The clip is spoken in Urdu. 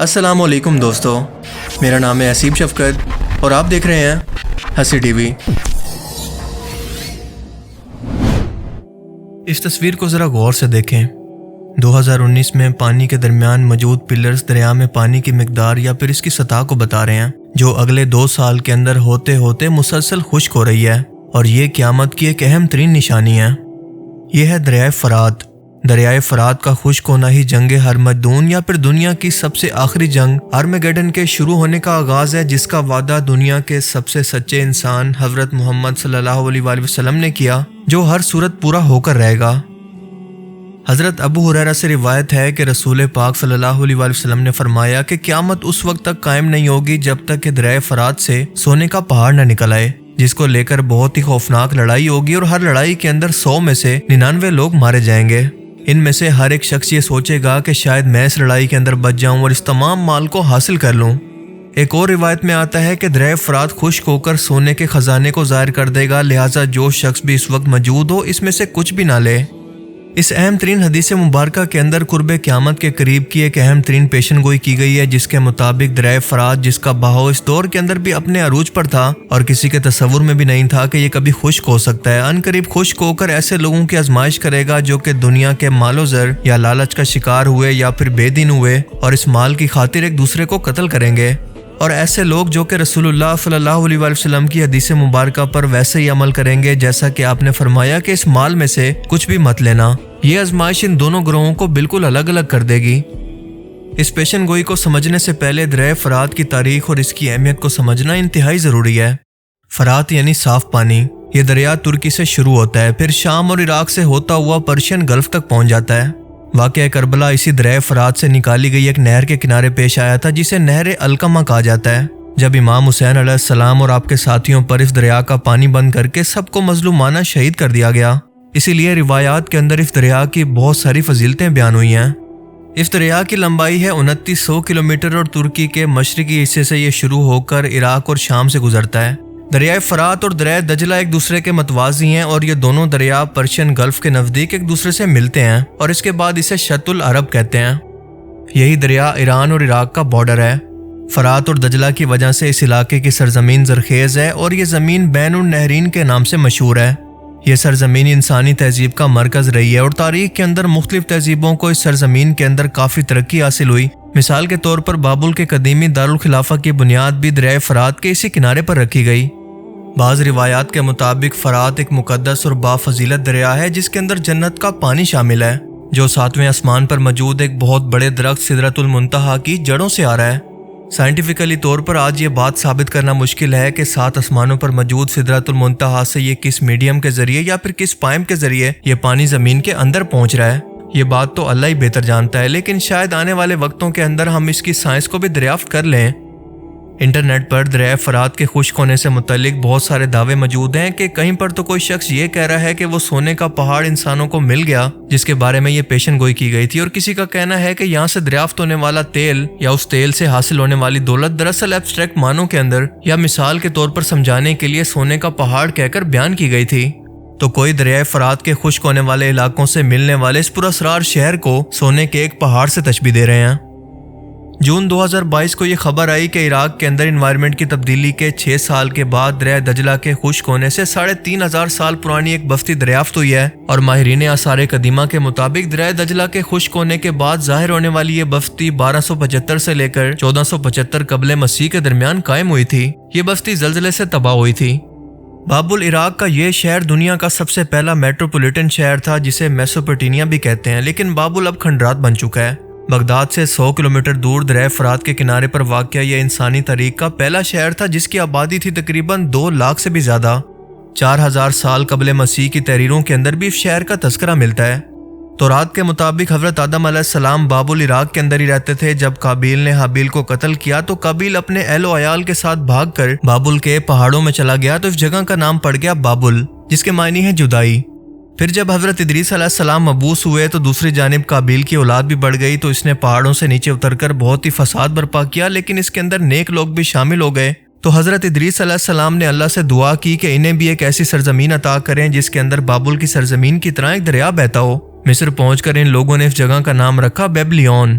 السلام علیکم دوستو، میرا نام ہے حسیب شفقت اور آپ دیکھ رہے ہیں ہنسی ٹی وی۔ اس تصویر کو ذرا غور سے دیکھیں۔ 2019 میں پانی کے درمیان موجود پلرز دریا میں پانی کی مقدار یا پھر اس کی سطح کو بتا رہے ہیں، جو اگلے 2 سال کے اندر ہوتے ہوتے مسلسل خشک ہو رہی ہے، اور یہ قیامت کی ایک اہم ترین نشانی ہے۔ یہ ہے دریائے فرات۔ دریائے فرات کا خشک ہونا ہی جنگ ہرمجدون یا پھر دنیا کی سب سے آخری جنگ آرمیگیڈن کے شروع ہونے کا آغاز ہے، جس کا وعدہ دنیا کے سب سے سچے انسان حضرت محمد صلی اللہ علیہ وآلہ وسلم نے کیا، جو ہر صورت پورا ہو کر رہے گا۔ حضرت ابو ہریرہ سے روایت ہے کہ رسول پاک صلی اللہ علیہ وآلہ وسلم نے فرمایا کہ قیامت اس وقت تک قائم نہیں ہوگی جب تک کہ دریائے فرات سے سونے کا پہاڑ نہ نکل آئے، جس کو لے کر بہت ہی خوفناک لڑائی ہوگی، اور ہر لڑائی کے اندر 100 میں سے 99 لوگ مارے جائیں گے۔ ان میں سے ہر ایک شخص یہ سوچے گا کہ شاید میں اس لڑائی کے اندر بچ جاؤں اور اس تمام مال کو حاصل کر لوں۔ ایک اور روایت میں آتا ہے کہ دریائے فرات خشک ہو کر سونے کے خزانے کو ظاہر کر دے گا، لہٰذا جو شخص بھی اس وقت موجود ہو اس میں سے کچھ بھی نہ لے۔ اس اہم ترین حدیث مبارکہ کے اندر قرب قیامت کے قریب کی ایک اہم ترین پیشن گوئی کی گئی ہے، جس کے مطابق دریائے فرات، جس کا بہاؤ اس دور کے اندر بھی اپنے عروج پر تھا اور کسی کے تصور میں بھی نہیں تھا کہ یہ کبھی خشک ہو سکتا ہے، ان قریب خشک ہو کر ایسے لوگوں کی آزمائش کرے گا جو کہ دنیا کے مال و زر یا لالچ کا شکار ہوئے یا پھر بے دین ہوئے اور اس مال کی خاطر ایک دوسرے کو قتل کریں گے، اور ایسے لوگ جو کہ رسول اللہ صلی اللہ علیہ وآلہ وسلم کی حدیث مبارکہ پر ویسے ہی عمل کریں گے جیسا کہ آپ نے فرمایا کہ اس مال میں سے کچھ بھی مت لینا۔ یہ آزمائش ان دونوں گروہوں کو بالکل الگ الگ کر دے گی۔ اس پیشن گوئی کو سمجھنے سے پہلے دریائے فرات کی تاریخ اور اس کی اہمیت کو سمجھنا انتہائی ضروری ہے۔ فرات یعنی صاف پانی۔ یہ دریا ترکی سے شروع ہوتا ہے، پھر شام اور عراق سے ہوتا ہوا پرشین گلف تک پہنچ جاتا ہے۔ واقعہ کربلا اسی دریائے فرات سے نکالی گئی ایک نہر کے کنارے پیش آیا تھا، جسے نہر القمہ کہا جاتا ہے۔ جب امام حسین علیہ السلام اور آپ کے ساتھیوں پر اس دریا کا پانی بند کر کے سب کو مظلومانہ شہید کر دیا گیا، اسی لیے روایات کے اندر اس دریا کی بہت ساری فضیلتیں بیان ہوئی ہیں۔ اس دریا کی لمبائی ہے 2900 کلومیٹر اور ترکی کے مشرقی حصے سے یہ شروع ہو کر عراق اور شام سے گزرتا ہے۔ دریائے فرات اور دریائے دجلہ ایک دوسرے کے متوازی ہیں، اور یہ دونوں دریا پرشین گلف کے نزدیک ایک دوسرے سے ملتے ہیں، اور اس کے بعد اسے شط العرب کہتے ہیں۔ یہی دریا ایران اور عراق کا بارڈر ہے۔ فرات اور دجلہ کی وجہ سے اس علاقے کی سرزمین زرخیز ہے، اور یہ زمین بین النہرین کے نام سے مشہور ہے۔ یہ سرزمین انسانی تہذیب کا مرکز رہی ہے، اور تاریخ کے اندر مختلف تہذیبوں کو اس سرزمین کے اندر کافی ترقی حاصل ہوئی۔ مثال کے طور پر بابل کے قدیمی دارالخلافہ کی بنیاد بھی دریائے فرات کے اسی کنارے پر رکھی گئی۔ بعض روایات کے مطابق فرات ایک مقدس اور بافضیلت دریا ہے، جس کے اندر جنت کا پانی شامل ہے، جو 7ویں آسمان پر موجود ایک بہت بڑے درخت سدرۃ المنتہا کی جڑوں سے آ رہا ہے۔ سائنٹیفکلی طور پر آج یہ بات ثابت کرنا مشکل ہے کہ 7 آسمانوں پر موجود سدرۃ المنتہا سے یہ کس میڈیم کے ذریعے یا پھر کس پائپ کے ذریعے یہ پانی زمین کے اندر پہنچ رہا ہے۔ یہ بات تو اللہ ہی بہتر جانتا ہے، لیکن شاید آنے والے وقتوں کے اندر ہم اس کی سائنس کو بھی دریافت کر لیں۔ انٹرنیٹ پر دریائے فرات کے خشک ہونے سے متعلق بہت سارے دعوے موجود ہیں کہ کہیں پر تو کوئی شخص یہ کہہ رہا ہے کہ وہ سونے کا پہاڑ انسانوں کو مل گیا جس کے بارے میں یہ پیشن گوئی کی گئی تھی، اور کسی کا کہنا ہے کہ یہاں سے دریافت ہونے والا تیل یا اس تیل سے حاصل ہونے والی دولت دراصل ایبسٹریکٹ معنوں کے اندر یا مثال کے طور پر سمجھانے کے لیے سونے کا پہاڑ کہہ کر بیان کی گئی تھی۔ تو کوئی دریائے فرات کے خشک ہونے والے علاقوں سے ملنے والے اس پراسرار شہر کو سونے کے ایک پہاڑ سے تشبیہ دے رہے ہیں۔ جون 2022 کو یہ خبر آئی کہ عراق کے اندر انوائرمنٹ کی تبدیلی کے 6 سال کے بعد دریائے دجلہ کے خشک ہونے سے 3500 سال پرانی ایک بستی دریافت ہوئی ہے، اور ماہرین آثار قدیمہ کے مطابق دریائے دجلہ کے خشک ہونے کے بعد ظاہر ہونے والی یہ بستی 1275 سے لے کر 1475 قبل مسیح کے درمیان قائم ہوئی تھی۔ یہ بستی زلزلے سے تباہ ہوئی تھی۔ بابل عراق کا یہ شہر دنیا کا سب سے پہلا میٹروپولیٹن شہر تھا، جسے میسوپوٹیمیا بھی کہتے ہیں، لیکن بابل اب کھنڈرات بن چکا ہے۔ بغداد سے 100 کلومیٹر دور دریائے فرات کے کنارے پر واقع یہ انسانی تاریخ کا پہلا شہر تھا، جس کی آبادی تھی تقریباً 2 لاکھ سے بھی زیادہ۔ 4000 سال قبل مسیح کی تحریروں کے اندر بھی اس شہر کا تذکرہ ملتا ہے۔ تورات کے مطابق حضرت آدم علیہ السلام بابل عراق کے اندر ہی رہتے تھے۔ جب قابیل نے حابیل کو قتل کیا تو قابیل اپنے اہل و عیال کے ساتھ بھاگ کر بابل کے پہاڑوں میں چلا گیا، تو اس جگہ کا نام پڑ گیا بابل، جس کے معنی ہے جدائی۔ پھر جب حضرت ادریس علیہ السلام مبعوث ہوئے تو دوسری جانب قابیل کی اولاد بھی بڑھ گئی، تو اس نے پہاڑوں سے نیچے اتر کر بہت ہی فساد برپا کیا، لیکن اس کے اندر نیک لوگ بھی شامل ہو گئے۔ تو حضرت ادریس علیہ السلام نے اللہ سے دعا کی کہ انہیں بھی ایک ایسی سرزمین عطا کریں جس کے اندر بابل کی سرزمین کی طرح ایک دریا بہتا ہو۔ مصر پہنچ کر ان لوگوں نے اس جگہ کا نام رکھا بیبلیون۔